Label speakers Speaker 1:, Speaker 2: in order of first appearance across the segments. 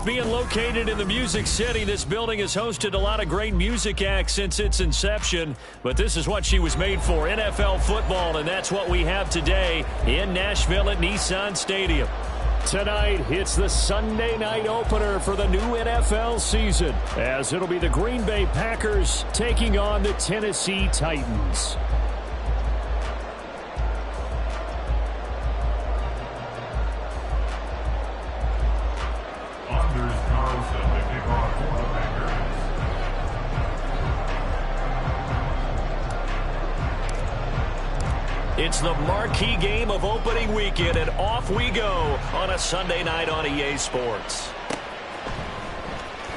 Speaker 1: Being located in the Music City, this building has hosted a lot of great music acts since its inception, but this is what she was made for, NFL football, and that's what we have today in Nashville at Nissan Stadium. Tonight, it's the Sunday night opener for the new NFL season, as it'll be the Green Bay Packers taking on the Tennessee Titans. It's the marquee game of opening weekend, and off we go on a Sunday night on EA Sports.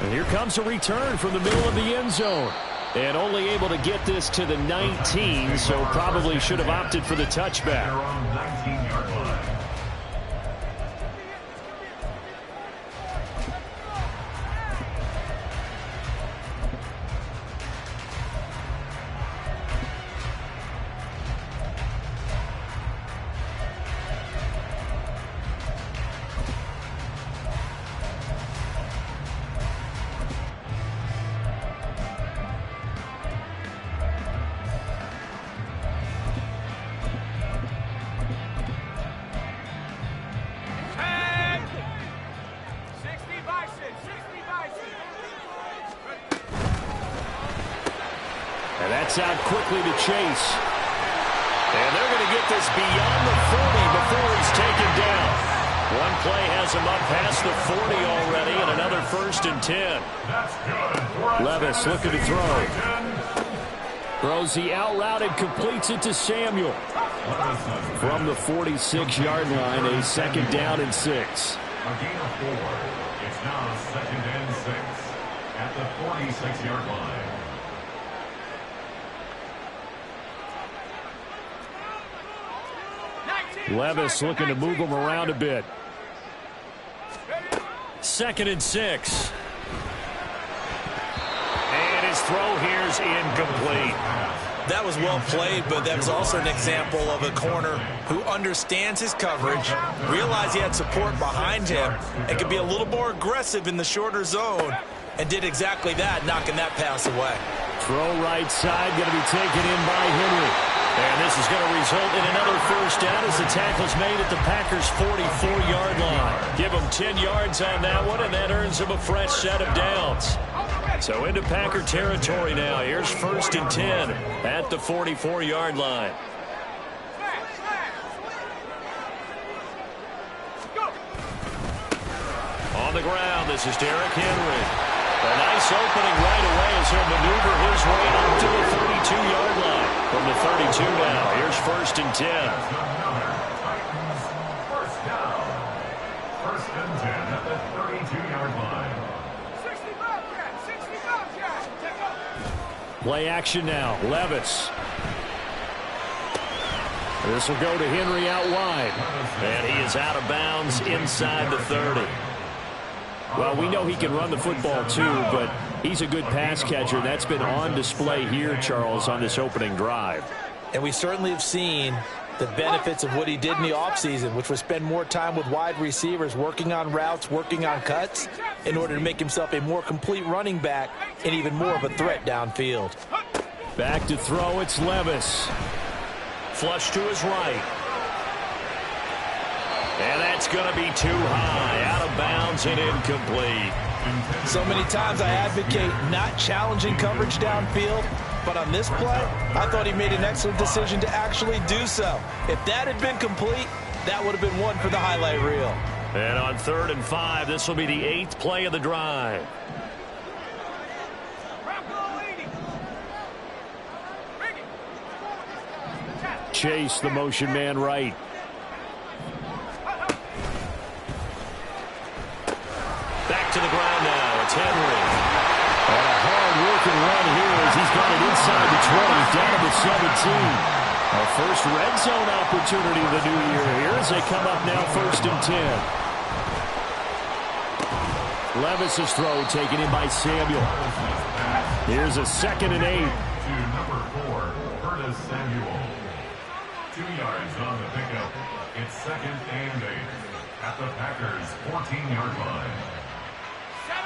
Speaker 1: And here comes a return from the middle of the end zone. And only able to get this to the 19, so probably should have opted for the touchback. And that's out quickly to Chase. And they're going to get this beyond the 40 before he's taken down. One play has him up past the 40 already, and another 1st and 10. Levis looking to throw. Throws the out route and completes it to Samuel. From the 46-yard line, a 2nd down and 6.
Speaker 2: A gain of 4. It's now 2nd and 6 at the 46-yard line.
Speaker 1: Levis looking to move him around a bit. 2nd and 6. And his throw here is incomplete.
Speaker 3: That was well played, but that was also an example of a corner who understands his coverage, realized he had support behind him, and could be a little more aggressive in the shorter zone, and did exactly that, knocking that pass away.
Speaker 1: Throw right side, going to be taken in by Henry. And this is going to result in another 1st down as the tackle's made at the Packers' 44-yard line. Give them 10 yards on that one, and that earns them a fresh set of downs. So into Packer territory now. Here's 1st and 10 at the 44-yard line. On the ground, this is Derrick Henry. A nice opening right away as he'll maneuver his way up to the 32-yard line. From the 32 now, here's 1st and 10.
Speaker 2: First down. 1st and 10 at the 32-yard line. 65 Jack.
Speaker 1: Play action now. Levis. This will go to Henry out wide. And he is out of bounds inside the 30. Well, we know he can run the football too, but he's a good pass catcher. That's been on display here, Charles, on this opening drive.
Speaker 3: And we certainly have seen the benefits of what he did in the offseason, which was spend more time with wide receivers, working on routes, working on cuts, in order to make himself a more complete running back and even more of a threat downfield.
Speaker 1: Back to throw, it's Levis. Flush to his right. And that's going to be too high, out of bounds and incomplete.
Speaker 3: So many times I advocate not challenging coverage downfield, but on this play, I thought he made an excellent decision to actually do so. If that had been complete, that would have been one for the highlight reel.
Speaker 1: And on 3rd and 5, this will be the 8th play of the drive. Chase, the motion man right. Back to the ground now. It's Henry. And a hard-working run here as he's inside the 20, down to the 17. Our first red zone opportunity of the new year here as they come up now 1st and 10. Levis's throw taken in by Samuel. Here's a 2nd and 8.
Speaker 2: To number 4, Curtis Samuel. 2 yards on the pickup. It's 2nd and 8 at the Packers' 14-yard line.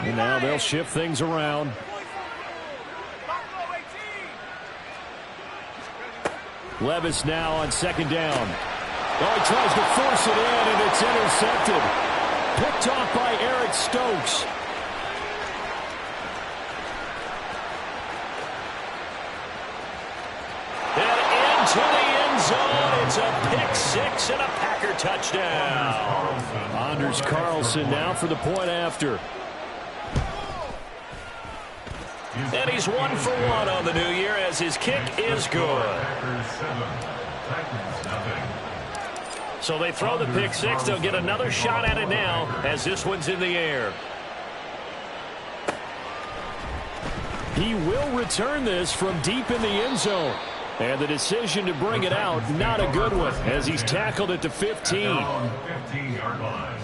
Speaker 1: And now they'll shift things around. Levis now on 2nd down. Oh, he tries to force it in, and it's intercepted. Picked off by Eric Stokes. And into the end zone. It's a pick 6 and a Packer touchdown. Anders Carlson now for the point after. And he's 1 for 1 on the new year as his kick is good. So they throw the pick 6. They'll get another shot at it now as this one's in the air. He will return this from deep in the end zone. And the decision to bring it out, not a good one, as he's tackled at the 15.
Speaker 2: 15-yard line.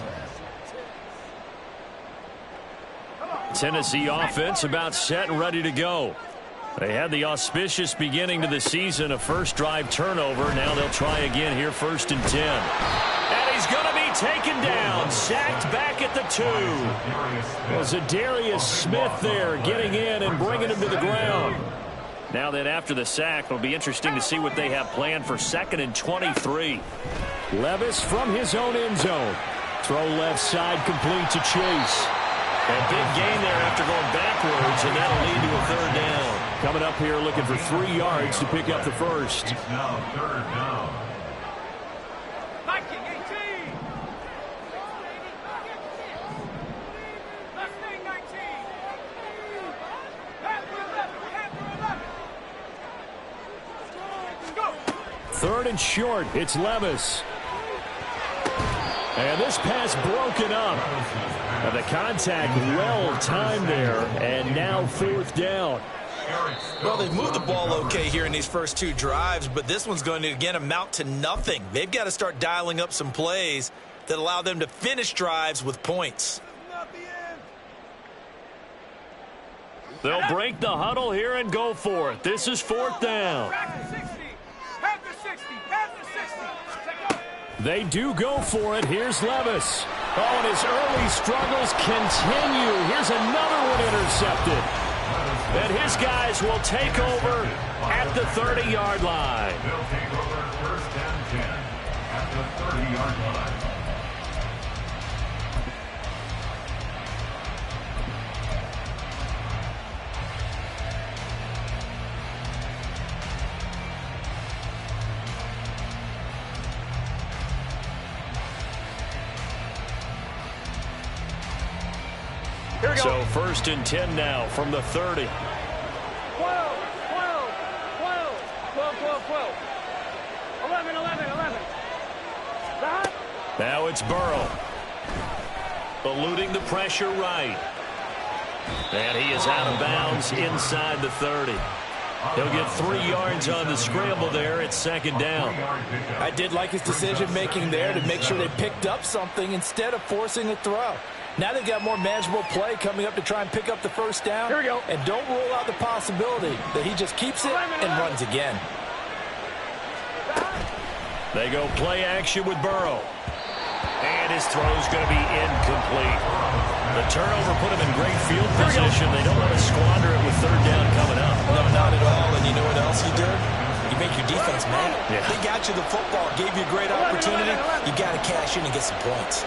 Speaker 1: Tennessee offense about set and ready to go. They had the auspicious beginning to the season, a first drive turnover. Now they'll try again here 1st and 10. And he's going to be taken down, sacked back at the 2. Well, Zadarius Smith there getting in and bringing him to the ground. Now that after the sack, it'll be interesting to see what they have planned for 2nd and 23. Levis from his own end zone. Throw left side complete to Chase. A big gain there after going backwards, and that'll lead to a 3rd down. Coming up here looking for 3 yards to pick up the first.
Speaker 2: It's now 3rd down.
Speaker 4: Viking 18. Left wing 19. Panther 11. Go.
Speaker 1: 3rd and short. It's Levis. And this pass broken up. And the contact well timed there, and now 4th down.
Speaker 3: Well, they've moved the ball okay here in these first 2 drives, but this one's going to, again, amount to nothing. They've got to start dialing up some plays that allow them to finish drives with points.
Speaker 1: They'll break the huddle here and go for it. This is 4th down.
Speaker 4: Panther 60. Panther 60.
Speaker 1: They do go for it. Here's Levis. Oh, and his early struggles continue. Here's another one intercepted. And his guys will take over at the 30-yard line.
Speaker 2: They'll take over 1st and 10 at the 30-yard line.
Speaker 4: Here we go.
Speaker 1: So 1st and 10 now from the 30.
Speaker 4: 12, 12, 12, 12, 12, 12. 11, 11, 11. That?
Speaker 1: Now it's Burrow. Eluding the pressure right. And he is out of bounds inside the 30. He'll get 3 yards on the scramble there at 2nd down.
Speaker 3: I did like his decision-making there to make sure they picked up something instead of forcing a throw. Now they've got more manageable play coming up to try and pick up the 1st down.
Speaker 4: Here we go.
Speaker 3: And don't rule out the possibility that he just keeps it and runs again.
Speaker 1: They go play action with Burrow. And his throw's going to be incomplete. The turnover put him in great field position. They don't want to squander it with 3rd down coming up.
Speaker 3: No, not at all. And you know what else you do? You make your defense mad.
Speaker 1: Yeah.
Speaker 3: They got you the football, gave you a great opportunity. You got to cash in and get some points.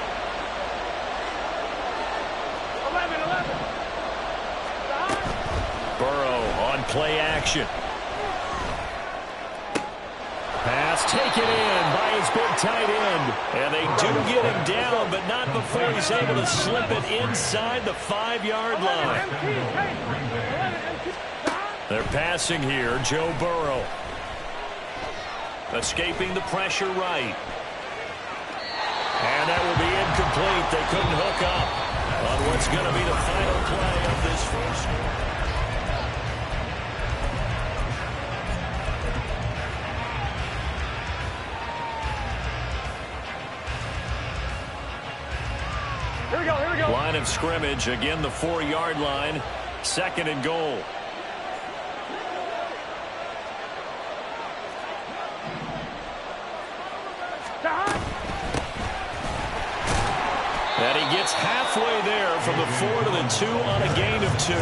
Speaker 4: 11, 11.
Speaker 1: Burrow on play action. Pass taken in by his big tight end. And they do get him down, but not before he's able to slip it inside the 5-yard line. They're passing here, Joe Burrow. Escaping the pressure right. And that will be incomplete. They couldn't hook up on what's going to be the final play of this first.
Speaker 4: we go, here we go.
Speaker 1: Line of scrimmage, again the 4-yard line, 2nd and goal. And he gets halfway there from the 4 to the 2 on a gain of 2.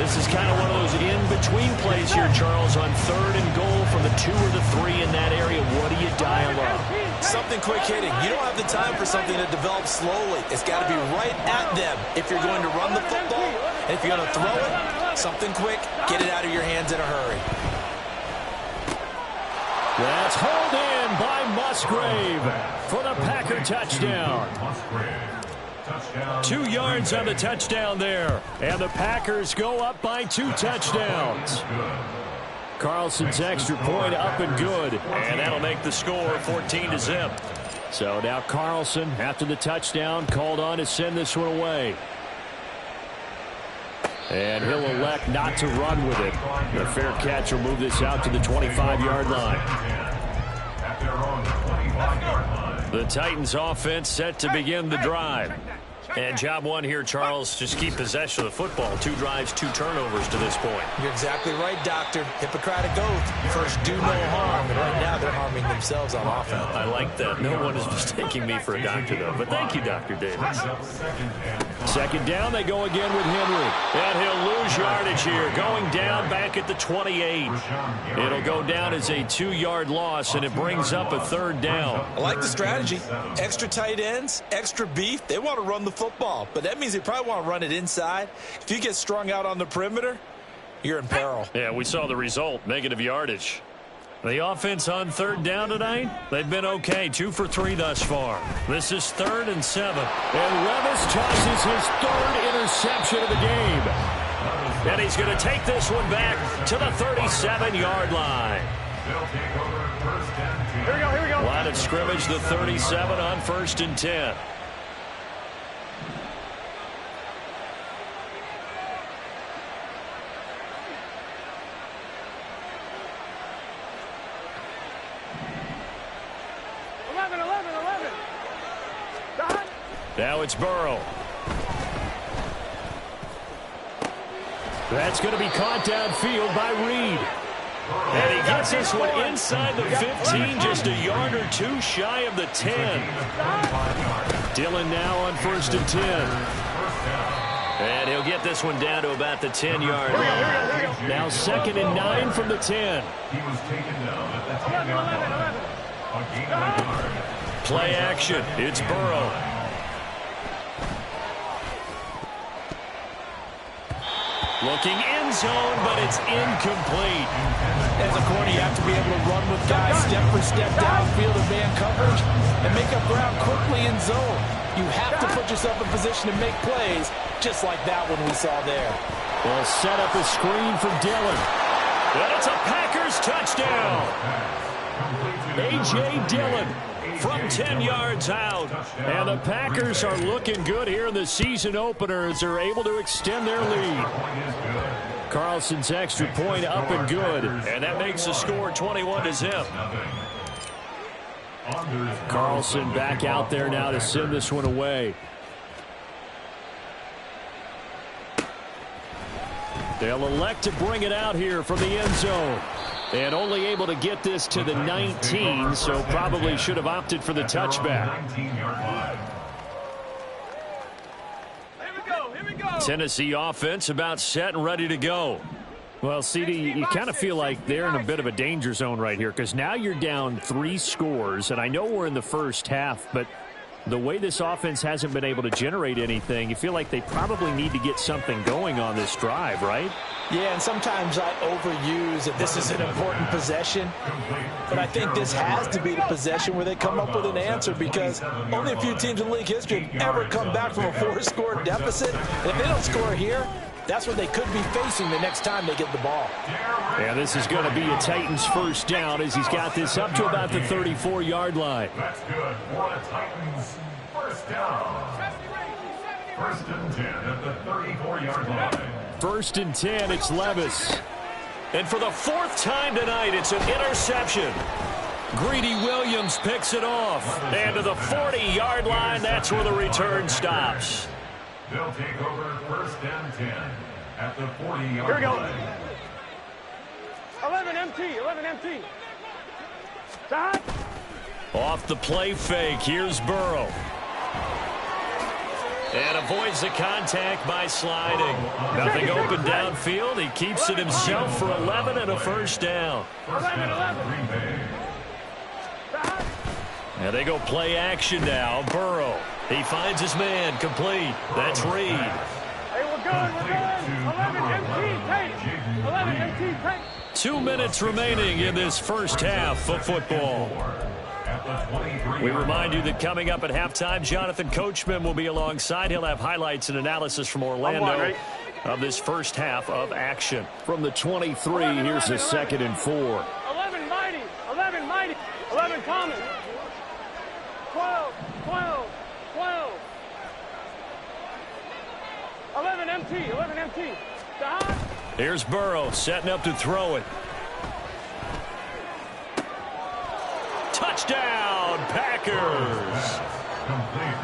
Speaker 1: This is kind of one of those in-between plays here, Charles, on 3rd and goal from the 2 or the 3 in that area. What do you dial up?
Speaker 3: Something quick hitting. You don't have the time for something to develop slowly. It's got to be right at them if you're going to run the football. And if you're going to throw it, something quick, get it out of your hands in a hurry.
Speaker 1: That's hauled in by Musgrave for the Packer touchdown. 2 yards on the touchdown there. And the Packers go up by 2 touchdowns. Carlson's extra point up and good. And that'll make the score 14-0. So now Carlson, after the touchdown, called on to send this one away. And he'll elect not to run with it. The fair catch will move this out to the 25-yard line. The Titans offense set to begin the drive. And job one here, Charles, just keep possession of the football. 2 drives, 2 turnovers to this point.
Speaker 3: You're exactly right, Doctor. Hippocratic oath. First, do no harm. And right now, they're harming themselves on offense.
Speaker 1: I like that. No one is mistaking me for a doctor, though. But thank you, Dr. Davis. 2nd down, they go again with Henry. And he'll lose yardage here. Going down back at the 28. It'll go down as a 2-yard loss, and it brings up a 3rd down.
Speaker 3: I like the strategy. Extra tight ends, extra beef. They want to run the football, but that means they probably want to run it inside. If you get strung out on the perimeter, you're in peril.
Speaker 1: Yeah, we saw the result, negative yardage. The offense on 3rd down tonight, they've been okay, 2 for 3 thus far. This is 3rd and 7. And Levis tosses his 3rd interception of the game. And he's going to take this one back to the 37-yard line.
Speaker 4: Here we go, here we go.
Speaker 1: Line of scrimmage, the 37 on 1st and 10. Now it's Burrow. That's going to be caught downfield by Reed. And he gets this one inside the 15, just a yard or 2 shy of the 10. Dillon now on 1st and 10. And he'll get this one down to about the 10-yard line. Now 2nd and 9 from the 10.
Speaker 2: He was taken down at the 10-yard line. A gain of 1 yard.
Speaker 1: Play action. It's Burrow. Looking end zone, but it's incomplete.
Speaker 3: As a corner, you have to be able to run with guys step for step downfield in man coverage and make up ground quickly in zone. You have to put yourself in position to make plays, just like that one we saw there.
Speaker 1: Well, set up a screen for Dillon. And it's a Packers touchdown. A.J. Dillon from 10 yards out. And the Packers are looking good here in the season opener as they're able to extend their lead. Carlson's extra point up and good. And that makes the score 21-0. Carlson back out there now to send this one away. They'll elect to bring it out here from the end zone. And only able to get this to the 19, so probably should have opted for the touchback.
Speaker 4: Here we go.
Speaker 1: Tennessee offense about set and ready to go. Well, CD, you kind of feel like they're in a bit of a danger zone right here because now you're down 3 scores, and I know we're in the first half, but the way this offense hasn't been able to generate anything, you feel like they probably need to get something going on this drive, right?
Speaker 3: Yeah, and sometimes I overuse that this is an important possession, but I think this has to be the possession where they come up with an answer because only a few teams in league history have ever come back from a 4-score deficit. And if they don't score here, that's what they could be facing the next time they get the ball.
Speaker 1: Yeah, this is going to be a Titans first down as he's got this up to about the 34-yard line.
Speaker 2: That's good for the Titans. First down. 1st and 10 at the 34-yard line.
Speaker 1: 1st and 10, it's Levis. And for the 4th time tonight, it's an interception. Greedy Williams picks it off. And to the 40-yard line, that's where the return stops.
Speaker 2: They'll take over 1st and 10 at the 40-yard
Speaker 4: Here we go.
Speaker 2: line.
Speaker 4: 11 MT, 11 MT. Stop.
Speaker 1: Off the play fake, here's Burrow. And avoids the contact by sliding. Nothing open downfield. He keeps it himself for 11 and a first down.
Speaker 4: 11. Stop.
Speaker 1: And they go play action now. Burrow. He finds his man. Complete. That's Reed.
Speaker 4: Hey, we're good, we're good. 11 MT, take. 11 MT, take.
Speaker 1: 2 minutes remaining in this first half of football. We remind you that coming up at halftime, Jonathan Coachman will be alongside. He'll have highlights and analysis from Orlando of this first half of action. From the 23, here's a 2nd and 4.
Speaker 4: 11 mighty, 11 mighty, 11 common. 12, 12, 12. 11 MT, 11 MT. Stop.
Speaker 1: Here's Burrow setting up to throw it. Touchdown, Packers.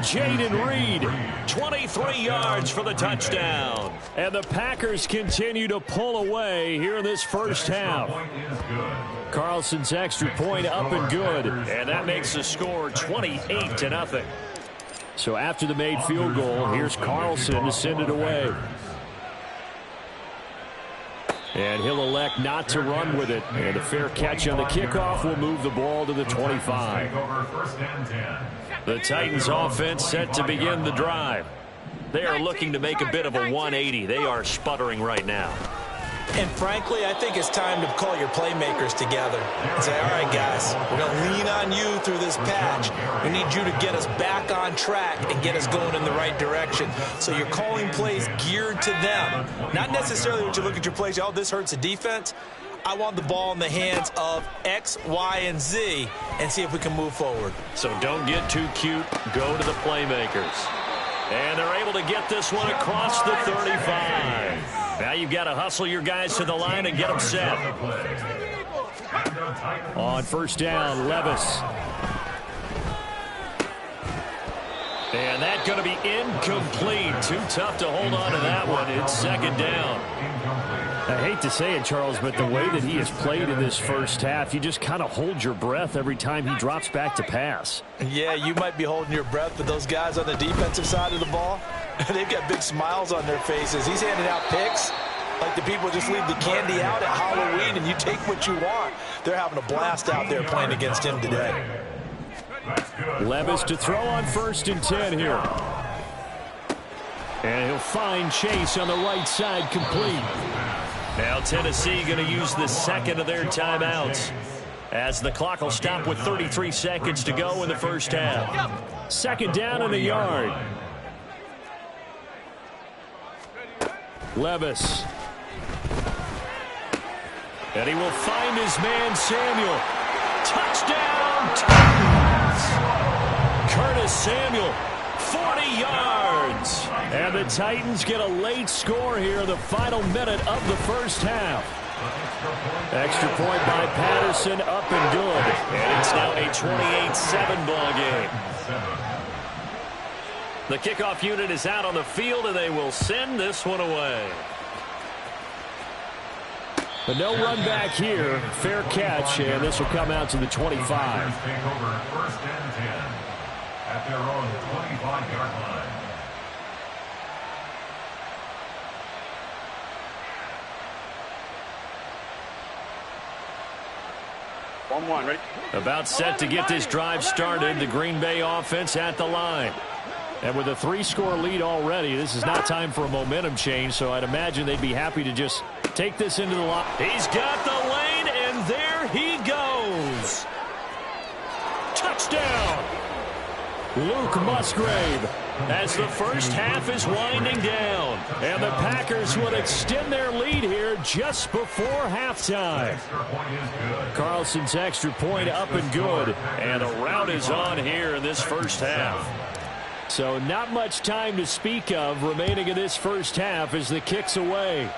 Speaker 1: Jaden Reed, 23 yards for the touchdown. And the Packers continue to pull away here in this first half. Carlson's extra point up and good. And that makes the score 28-0. So after the made field goal, here's Carlson to send it away. And he'll elect not to run with it. And a fair catch on the kickoff will move the ball to the 25. The Titans offense set to begin the drive. They are looking to make a bit of a 180. They are sputtering right now.
Speaker 3: And frankly, I think it's time to call your playmakers together and say, all right, guys, we're going to lean on you through this patch. We need you to get us back on track and get us going in the right direction. So you're calling plays geared to them. Not necessarily when you look at your plays, oh, this hurts the defense. I want the ball in the hands of X, Y, and Z and see if we can move forward.
Speaker 1: So don't get too cute. Go to the playmakers. And they're able to get this one across the 35. Now you've got to hustle your guys to the line and get them set. On first down, Levis. And that's going to be incomplete. Too tough to hold on to that one. It's 2nd down. I hate to say it, Charles, but the way that he has played in this first half, you just kind of hold your breath every time he drops back to pass.
Speaker 3: Yeah, you might be holding your breath, but those guys on the defensive side of the ball, they've got big smiles on their faces. He's handing out picks like the people just leave the candy out at Halloween and you take what you want. They're having a blast out there playing against him today.
Speaker 1: Levis to throw on 1st and 10 here. And he'll find Chase on the right side, complete. Now Tennessee going to use the 2nd of their timeouts as the clock will stop with 33 seconds to go in the first half. 2nd down and a yard. Levis. And he will find his man Samuel. Touchdown Titans! Curtis Samuel, 40 yards. And the Titans get a late score here in the final minute of the first half. Extra point by Patterson, up and good. And it's now a 28-7 ball game. The kickoff unit is out on the field, and they will send this one away. But no run back here. Fair catch, and this will come out to the 25.
Speaker 2: Take over 1st and 10 at their own 25-yard line.
Speaker 4: One, ready?
Speaker 1: About set to get this drive started. The Green Bay offense at the line. And with a 3-score lead already, this is not time for a momentum change, so I'd imagine they'd be happy to just take this into the line. He's got the lane, and there he goes. Touchdown! Luke Musgrave, as the first half is winding down. And the Packers will extend their lead here just before halftime. Carlson's extra point up and good. And a rout is on here in this first half. So not much time to speak of remaining in this first half as the kick's away.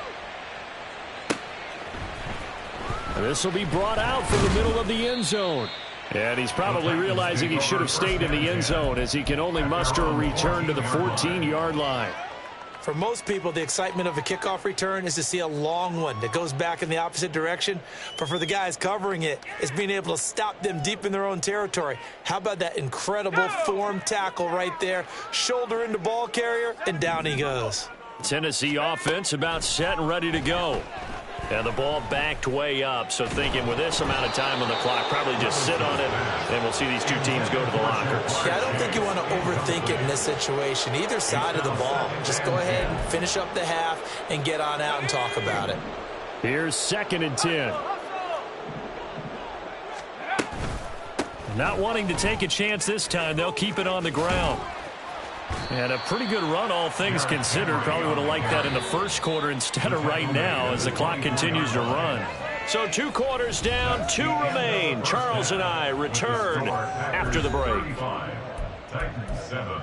Speaker 1: This will be brought out for the middle of the end zone. And he's probably realizing he should have stayed in the end zone as he can only muster a return to the 14-yard line.
Speaker 3: For most people, the excitement of a kickoff return is to see a long one that goes back in the opposite direction. But for the guys covering it, it's being able to stop them deep in their own territory. How about that incredible form tackle right there? Shoulder into ball carrier, and down he goes.
Speaker 1: Tennessee offense about set and ready to go. And the ball backed way up, so thinking with this amount of time on the clock, probably just sit on it, and we'll see these two teams go to the lockers.
Speaker 3: Yeah, I don't think you want to overthink it in this situation. Either side of the ball. Just go ahead and finish up the half and get on out and talk about it.
Speaker 1: Here's 2nd and 10. Not wanting to take a chance this time, they'll keep it on the ground. And a pretty good run, all things considered. Probably would have liked that in the first quarter instead of right now as the clock continues to run. So 2 quarters down, 2 remain. Charles and I return after the break.
Speaker 2: Titans 7.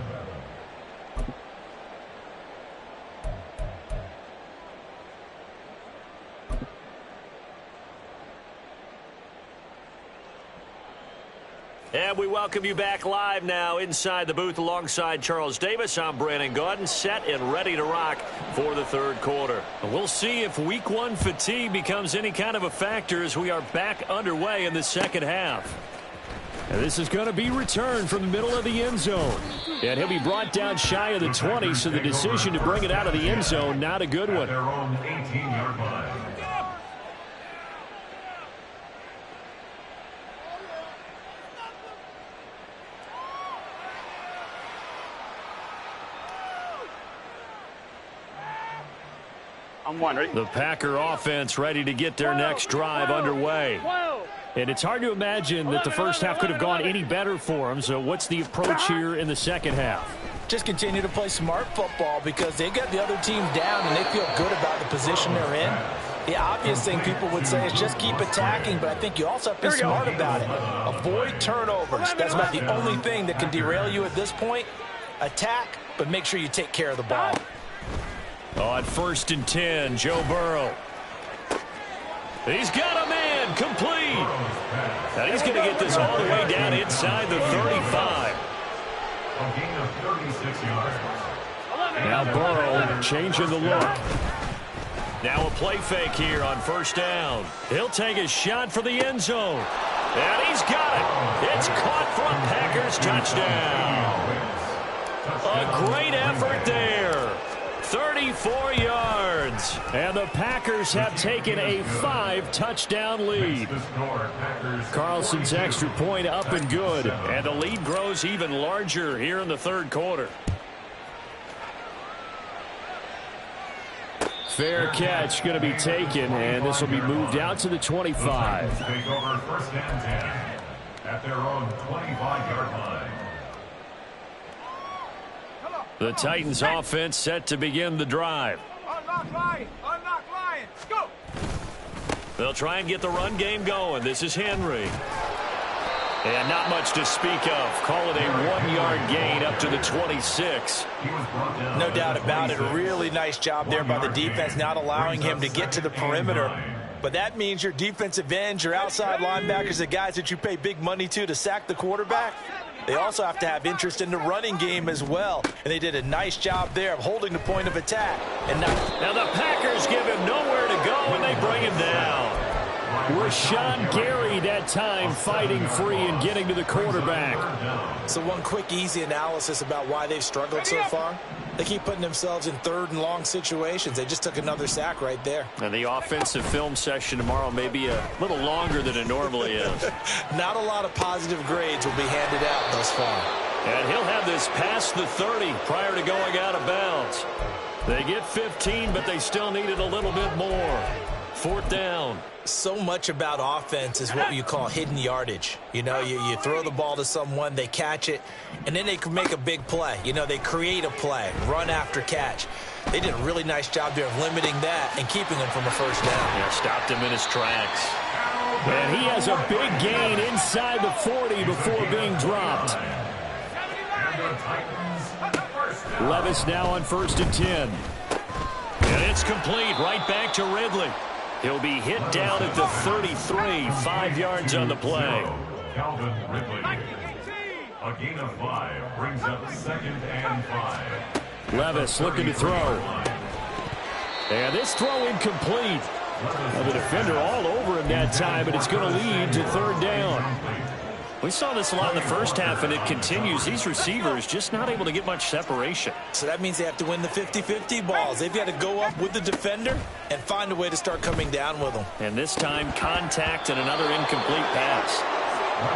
Speaker 1: And we welcome you back live now inside the booth alongside Charles Davis. I'm Brandon Gaudin, set and ready to rock for the 3rd quarter. We'll see if week 1 fatigue becomes any kind of a factor as we are back underway in the 2nd half. And this is going to be returned from the middle of the end zone. And he'll be brought down shy of the 20, so the decision to bring it out of the end zone, not a good one.
Speaker 2: Their own 18-yard line.
Speaker 4: I'm wondering.
Speaker 1: The Packer offense ready to get their next drive underway. And it's hard to imagine that the first half could have gone any better for them. So what's the approach here in the 2nd half?
Speaker 3: Just continue to play smart football because they got the other team down and they feel good about the position they're in. The obvious thing people would say is just keep attacking, but I think you also have to be smart about it. Avoid turnovers. That's about the only thing that can derail you at this point. Attack, but make sure you take care of the ball.
Speaker 1: On 1st and 10, Joe Burrow. He's got a man complete. And he's going to get this all the way down inside the 35.
Speaker 2: A gain of 36 yards.
Speaker 1: Now Burrow changing the look. Now a play fake here on 1st down. He'll take a shot for the end zone. And he's got it. It's caught for a Packers touchdown. A great effort there. 34 yards. And the Packers have taken a 5-touchdown lead. Carlson's extra point up and good. And the lead grows even larger here in the 3rd quarter. Fair catch going to be taken, and this will be moved out to the 25.
Speaker 2: Take over 1st and 10 at their own 25-yard line.
Speaker 1: The Titans offense set to begin the drive.
Speaker 4: Unlock line. Unlock line. Go.
Speaker 1: They'll try and get the run game going. This is Henry. And not much to speak of. Call it a 1-yard gain up to the 26.
Speaker 3: No doubt about it. A really nice job there by the defense, not allowing him to get to the perimeter. But that means your defensive ends, your outside linebackers, the guys that you pay big money to sack the quarterback, they also have to have interest in the running game as well. And they did a nice job there of holding the point of attack. And now
Speaker 1: the Packers give him nowhere to go, and they bring him down. Rashawn Gary that time fighting free and getting to the quarterback.
Speaker 3: So one quick, easy analysis about why they've struggled so far. They keep putting themselves in 3rd and long situations. They just took another sack right there.
Speaker 1: And the offensive film session tomorrow may be a little longer than it normally is.
Speaker 3: Not a lot of positive grades will be handed out thus far.
Speaker 1: And he'll have this past the 30 prior to going out of bounds. They get 15, but they still needed a little bit more. 4th down.
Speaker 3: So much about offense is what you call hidden yardage. You know, you throw the ball to someone, they catch it, and then they can make a big play. You know, they create a play, run after catch. They did a really nice job there of limiting that and keeping him from a 1st down.
Speaker 1: Yeah, stopped him in his tracks. And he has a big gain inside the 40 before being dropped. Levis now on 1st and 10. And it's complete right back to Ridley. He'll be hit down at the 33, 5 yards on the play.
Speaker 2: Calvin Ridley. A gain of 5 brings up 2nd and 5.
Speaker 1: Levis looking to throw. And this throw incomplete. Well, the defender all over him that time, but it's going to lead to 3rd down. We saw this a lot in the first half, and it continues. These receivers just not able to get much separation.
Speaker 3: So that means they have to win the 50-50 balls. They've got to go up with the defender and find a way to start coming down with them.
Speaker 1: And this time, contact and another incomplete pass.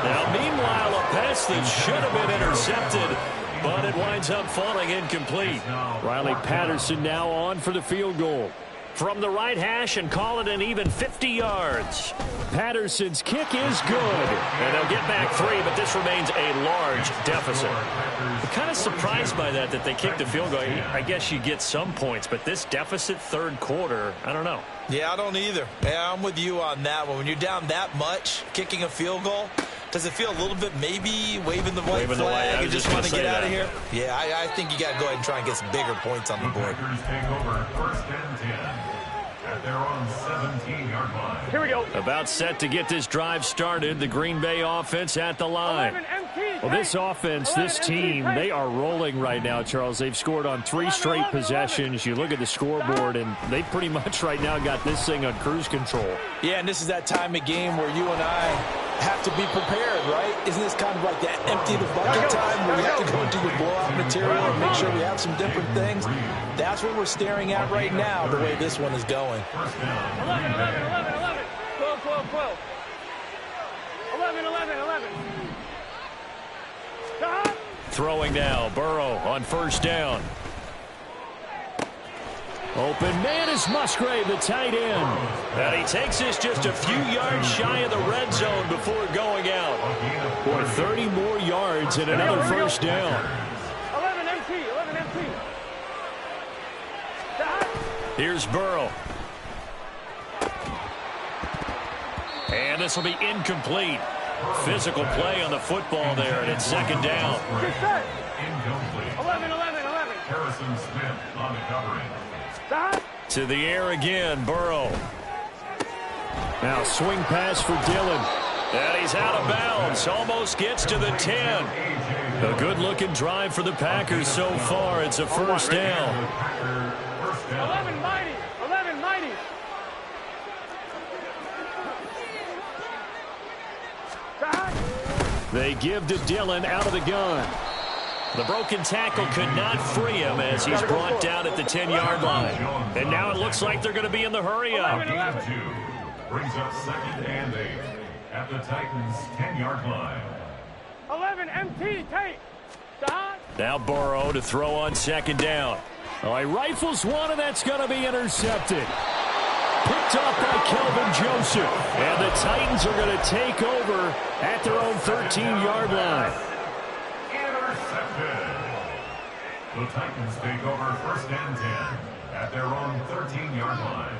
Speaker 1: Now, meanwhile, a pass that should have been intercepted, but it winds up falling incomplete. Riley Patterson now on for the field goal. From the right hash and call it an even 50 yards. Patterson's kick is good. And they'll get back 3, but this remains a large deficit. I'm kind of surprised by that they kicked the field goal. I guess you get some points, but this deficit 3rd quarter, I don't know.
Speaker 3: Yeah, I don't either. Yeah, I'm with you on that one. When you're down that much, kicking a field goal, does it feel a little bit maybe waving the white flag and just want to get out of here? Yeah, I think you got to go ahead and try and get some bigger points on the board.
Speaker 2: Take over 1st and 10 at their own 17-yard line.
Speaker 4: Here we go.
Speaker 1: About set to get this drive started. The Green Bay offense at the line. Well, this offense, this team, they are rolling right now, Charles. They've scored on 3 straight possessions. You look at the scoreboard, and they pretty much right now got this thing on cruise control.
Speaker 3: Yeah, and this is that time of game where you and I have to be prepared, right? Isn't this kind of like that empty the bucket time where you have to go into your blowout material and make sure we have some different things? That's what we're staring at right now, the way this one is going.
Speaker 4: 11, 12, 12, 12. 11. Stop.
Speaker 1: Throwing now, Burrow on 1st down. Open man is Musgrave, the tight end. And he takes this just a few yards shy of the red zone before going out. For 30 more yards and another 1st down.
Speaker 4: 11 empty. Stop.
Speaker 1: Here's Burrow. And this will be incomplete. Physical play on the football there, and it's 2nd down.
Speaker 4: Get set.
Speaker 2: Incomplete.
Speaker 4: 11.
Speaker 2: Harrison Smith on the covering.
Speaker 4: Stop.
Speaker 1: To the air again, Burrow. Now swing pass for Dillon. And he's out of bounds. Almost gets to the 10. A good-looking drive for the Packers so far. It's a 1st down.
Speaker 4: 11 mighty. Stop.
Speaker 1: They give to Dillon out of the gun. The broken tackle could not free him as he's brought down at the 10-yard line. And now it looks like they're going to be in the hurry-up.
Speaker 2: Gain of 2 brings up 2nd and 8 at the Titans' 10-yard line.
Speaker 4: 11 empty. Take. Stop.
Speaker 1: Now Burrow to throw on 2nd down. Oh, he rifles one, and that's going to be intercepted. Picked off by Kelvin Joseph. And the Titans are going to take over at their own 13-yard line.
Speaker 2: Intercepted. The Titans take over 1st and 10 at their own 13-yard line.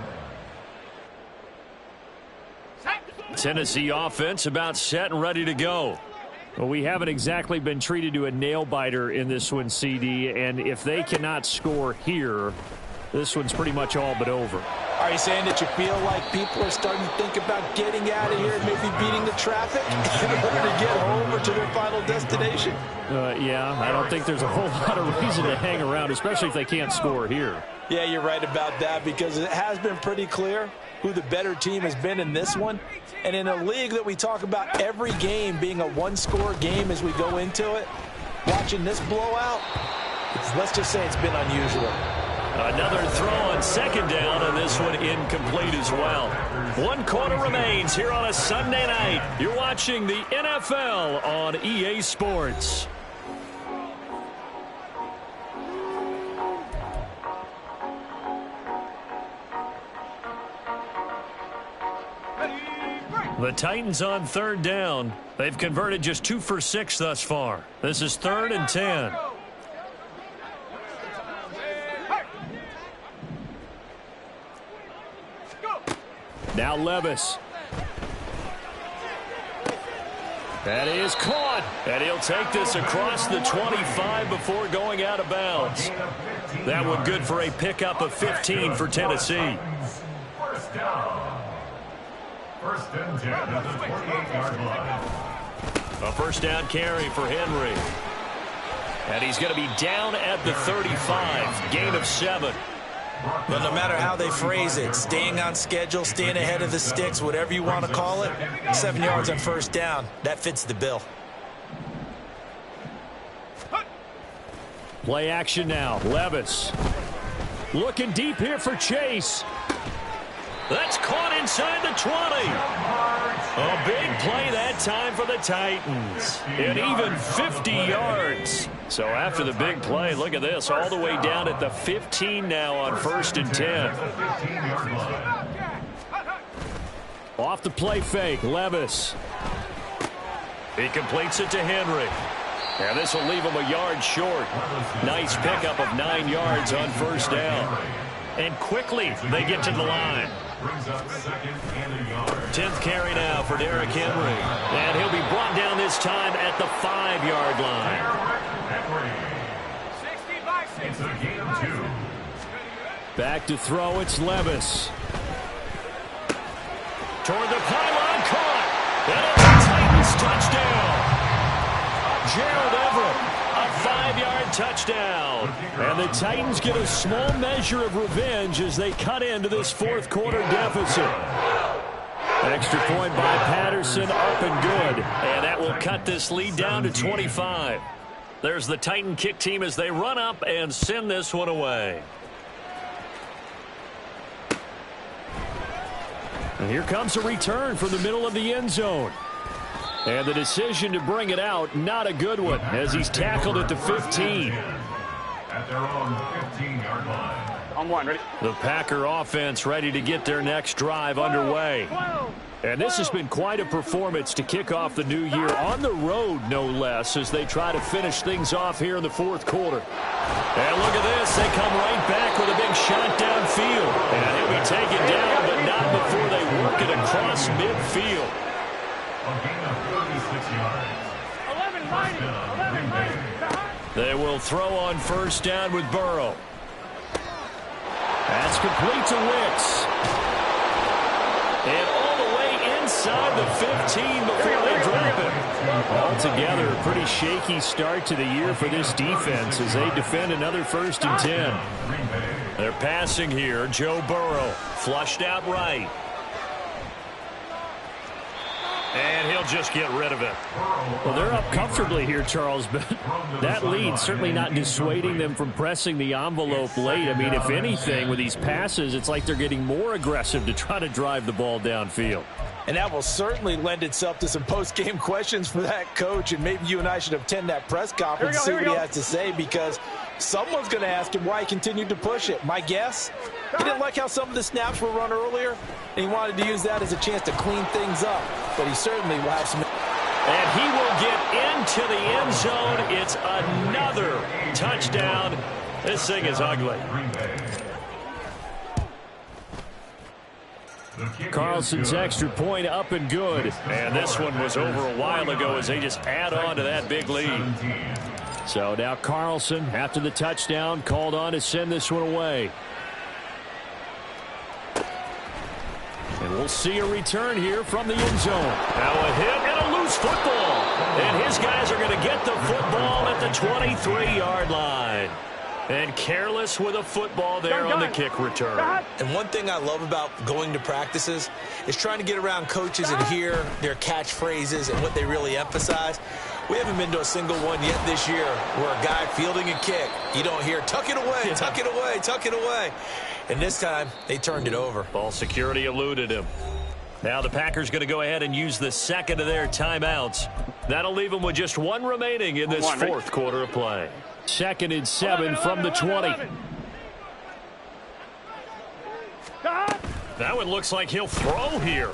Speaker 1: Tennessee offense about set and ready to go. Well, we haven't exactly been treated to a nail-biter in this one, CD, and if they cannot score here, this one's pretty much all but over.
Speaker 3: Are you saying that you feel like people are starting to think about getting out of here and maybe beating the traffic in order to get home or to their final destination?
Speaker 1: Yeah, I don't think there's a whole lot of reason to hang around, especially if they can't score here.
Speaker 3: Yeah, you're right about that because it has been pretty clear who the better team has been in this one. And in a league that we talk about every game being a one-score game as we go into it, watching this blowout, let's just say it's been unusual.
Speaker 1: Another throw on 2nd down, and this one incomplete as well. 1 quarter remains here on a Sunday night. You're watching the NFL on EA Sports. The Titans on 3rd down. They've converted just 2 for 6 thus far. This is 3rd and 10. Now Levis. That is caught. And he'll take this across the 25 before going out of bounds. That one good for a pickup of 15 for Tennessee.
Speaker 2: 1st down. 1st and 10 at the 28-yard line.
Speaker 1: A first down carry for Henry. And he's going to be down at the 35. Gain of 7.
Speaker 3: But no matter how they phrase it, staying on schedule, staying ahead of the sticks, whatever you want to call it, 7 yards on first down, that fits the bill.
Speaker 1: Play action now. Levis looking deep here for Chase. That's caught inside the 20. A big play that time for the Titans. And even 50 yards. So after the big play, look at this. All the way down at the 15 now on 1st and 10. Off the play fake. Levis. He completes it to Henry. And this will leave him a yard short. Nice pickup of 9 yards on first down. And quickly they get to the line. 10th carry now for Derrick Henry. And he'll be brought down this time at the 5-yard line.
Speaker 2: It's a gain of 2.
Speaker 1: Back to throw, it's Levis. Toward the pylon, caught. And it's a Titans touchdown. Gerald Everett, a 5-yard touchdown. And the Titans get a small measure of revenge as they cut into this fourth quarter deficit. Extra point by Patterson, up and good. And that will cut this lead down to 25. There's the Titan kick team as they run up and send this one away. And here comes a return from the middle of the end zone. And the decision to bring it out, not a good one, as he's tackled at the 15.
Speaker 2: At their own 15-yard line.
Speaker 4: On one, ready?
Speaker 1: The Packer offense ready to get their next drive underway. And this has been quite a performance to kick off the new year on the road, no less, as they try to finish things off here in the fourth quarter. And look at this. They come right back with a big shot downfield. And he'll be taken down, but not before they work it across midfield.
Speaker 2: A gain of 36 yards.
Speaker 4: 11 mighty. 11 mighty.
Speaker 1: They will throw on first down with Burrow. That's complete to Wicks. And all the way inside the 15 before they drop it. Altogether, a pretty shaky start to the year for this defense as they defend another 1st and 10. They're passing here. Joe Burrow flushed out right. And he'll just get rid of it. Well, they're up comfortably here, Charles, but that lead certainly not dissuading them from pressing the envelope late. I mean, if anything, with these passes, it's like they're getting more aggressive to try to drive the ball downfield.
Speaker 3: And that will certainly lend itself to some post-game questions for that coach, and maybe you and I should attend that press conference and see what he has to say, because someone's going to ask him why he continued to push it. My guess, he didn't like how some of the snaps were run earlier, and he wanted to use that as a chance to clean things up, but he certainly will have some.
Speaker 1: And he will get into the end zone. It's another touchdown. This thing is ugly. Carlson's extra point up and good. And this one was over a while ago as they just add on to that big lead. So now Carlson, after the touchdown, called on to send this one away. And we'll see a return here from the end zone. Now a hit and a loose football. And his guys are going to get the football at the 23-yard line. And careless with a football there on the kick return.
Speaker 3: And one thing I love about going to practices is trying to get around coaches and hear their catchphrases and what they really emphasize. We haven't been to a single one yet this year where a guy fielding a kick, you don't hear, tuck it away, tuck it away, tuck it away. And this time, they turned it over.
Speaker 1: Ball security eluded him. Now the Packers going to go ahead and use the second of their timeouts. That'll leave them with just one remaining in this fourth quarter of play. 2nd and 7 from the 20. That one looks like he'll throw here.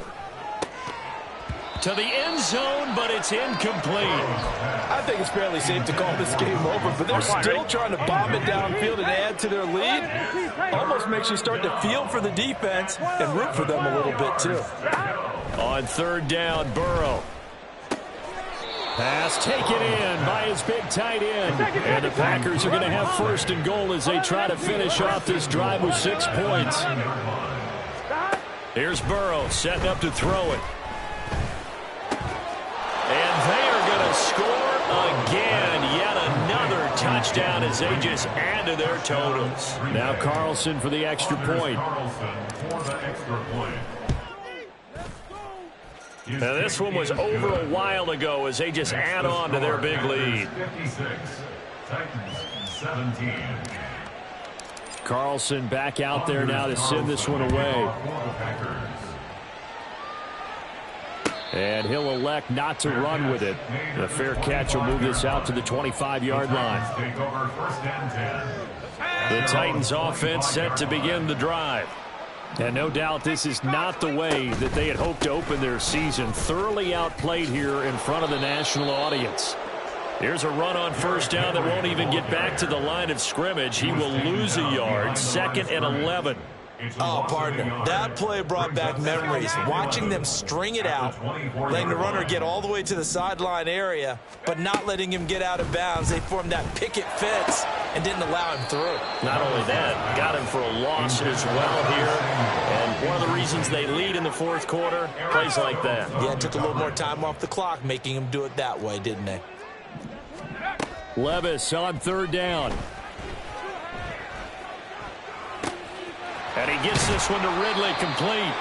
Speaker 1: To the end zone, but it's incomplete.
Speaker 3: I think it's fairly safe to call this game over, but they're still trying to bomb it downfield and add to their lead. Almost makes you start to feel for the defense and root for them a little bit, too.
Speaker 1: On 3rd down, Burrow. Pass taken in by his big tight end. And the Packers are going to have 1st and goal as they try to finish off this drive with 6 points. Here's Burrow setting up to throw it. And they are going touchdown as they just add to their totals. Now Carlson for the extra point. Now this one was over a while ago as they just add on to their big lead.
Speaker 2: 56, Titans 17.
Speaker 1: Carlson back out there now to send this one away. And he'll elect not to run with it. The fair catch will move this out to the 25-yard line. The Titans offense set to begin the drive. And no doubt this is not the way that they had hoped to open their season. Thoroughly outplayed here in front of the national audience. Here's a run on first down that won't even get back to the line of scrimmage. He will lose a yard. 2nd and 11.
Speaker 3: Oh, partner, that play brought back memories. Watching them string it out, letting the runner get all the way to the sideline area, but not letting him get out of bounds. They formed that picket fence and didn't allow him through.
Speaker 1: Not only that, got him for a loss as well here. And one of the reasons they lead in the fourth quarter, plays like that.
Speaker 3: Yeah, it took a little more time off the clock, making him do it that way, didn't they?
Speaker 1: Levis on 3rd down. And he gets this one to Ridley complete.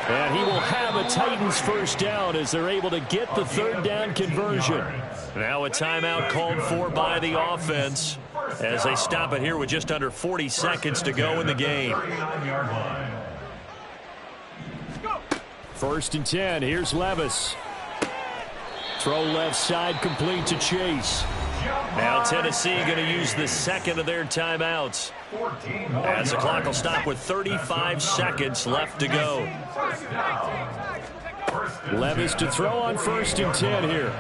Speaker 1: And he will have a Titans first down as they're able to get the 3rd down conversion. Now a timeout called for by the offense as they stop it here with just under 40 seconds to go in the game. 1st and 10. Here's Levis. Throw left side complete to Chase. Now Tennessee going to use the 2nd of their timeouts as the clock will stop with 35 seconds left to go. Levis to throw on 1st and 10 here.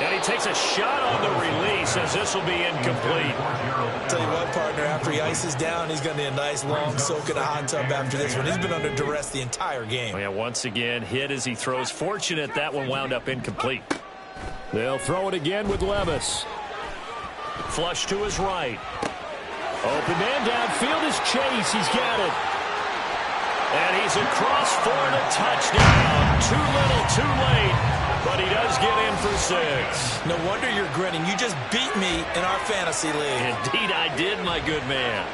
Speaker 1: And he takes a shot on the release as this will be incomplete.
Speaker 3: Tell you what, partner, after he ices down, he's going to need a nice long soak in a hot tub after this one. He's been under duress the entire game.
Speaker 1: Yeah, once again, hit as he throws. Fortunate that one wound up incomplete. They'll throw it again with Levis. Flush to his right. Open man downfield is Chase. He's got it. And he's across for the touchdown. Too little, too late. But he does get in for 6.
Speaker 3: No wonder you're grinning. You just beat me in our fantasy league.
Speaker 1: Indeed I did, my good man.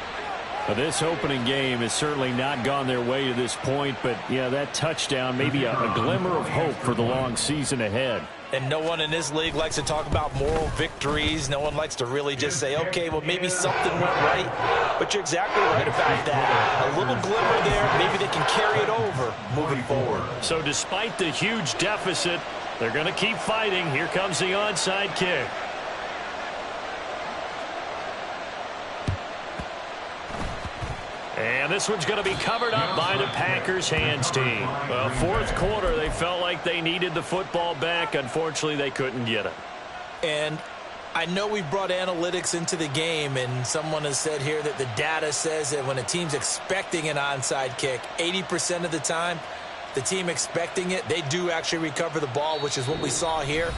Speaker 1: Well, this opening game has certainly not gone their way to this point. But, yeah, that touchdown, maybe a glimmer of hope for the long season ahead.
Speaker 3: And no one in this league likes to talk about moral victories. No one likes to really just say, okay, well, maybe something went right. But you're exactly right about that. A little glimmer there. Maybe they can carry it over moving forward.
Speaker 1: So despite the huge deficit, they're going to keep fighting. Here comes the onside kick. And this one's going to be covered up by the Packers hands team. Well, fourth quarter, they felt like they needed the football back. Unfortunately, they couldn't get it.
Speaker 3: And I know we brought analytics into the game, and someone has said here that the data says that when a team's expecting an onside kick, 80% of the time, the team expecting it, they do actually recover the ball, which is what we saw here.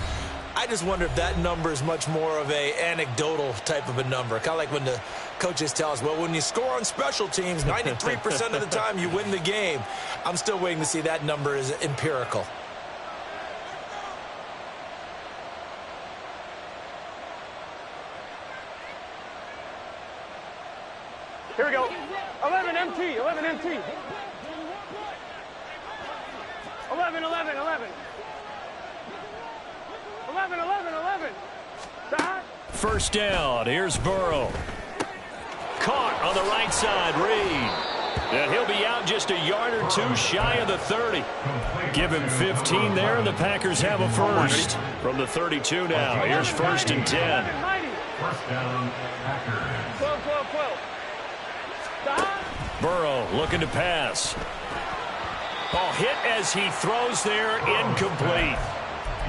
Speaker 3: I just wonder if that number is much more of a anecdotal type of a number. Kind of like when the coaches tell us, well, when you score on special teams, 93% of the time you win the game. I'm still waiting to see that number is empirical.
Speaker 4: Here we go. 11 MT, 11 MT. 11, 11, 11. 11, 11, 11. Stop.
Speaker 1: First down. Here's Burrow. Caught on the right side. Reed. And he'll be out just a yard or two shy of the 30. Give him 15 there, and the Packers have a first. From the 32 now. Here's 1st and 10.
Speaker 2: First down, Packers.
Speaker 4: 12, 12, 12. Stop.
Speaker 1: Burrow looking to pass. Ball hit as he throws there, incomplete.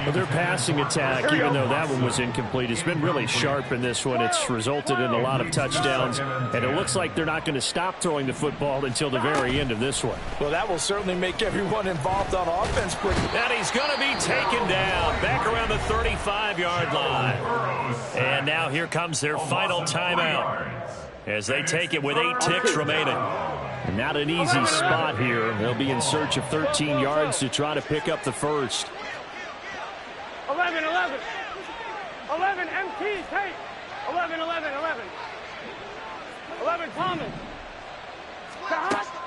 Speaker 1: Well, their passing attack, even though that one was incomplete, has been really sharp in this one. It's resulted in a lot of touchdowns, and it looks like they're not going to stop throwing the football until the very end of this one.
Speaker 3: Well, that will certainly make everyone involved on offense quick.
Speaker 1: And he's going to be taken down back around the 35-yard line. And now here comes their final timeout as they take it with 8 ticks remaining. And not an easy spot here. They'll be in search of 13 yards to try to pick up the first.
Speaker 4: 11, 11. 11 MT, Tate. 11, 11, 11. 11 Thomas.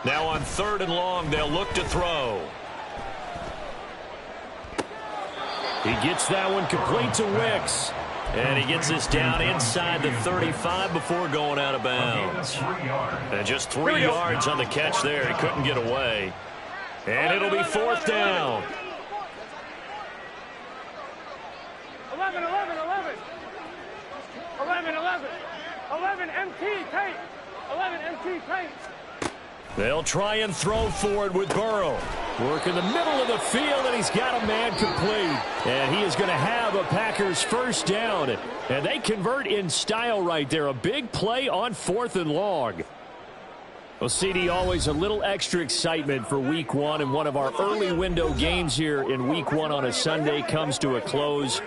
Speaker 1: Now on 3rd and long, they'll look to throw. He gets that one complete to Wicks. And he gets this down inside the 35 before going out of bounds. And just 3 yards on the catch there. He couldn't get away. And it'll be 4th down.
Speaker 4: 11, 11, 11. 11, 11. 11 MT, Tate. 11 MT, Tate.
Speaker 1: They'll try and throw for it with Burrow. Work in the middle of the field, and he's got a man complete. And he is going to have a Packers first down. And they convert in style right there. A big play on 4th and long. Well, CD, always a little extra excitement for Week 1. And one of our early window games here in Week 1 on a Sunday comes to a close.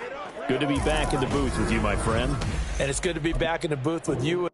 Speaker 1: Good to be back in the booth with you, my friend.
Speaker 3: And it's good to be back in the booth with you.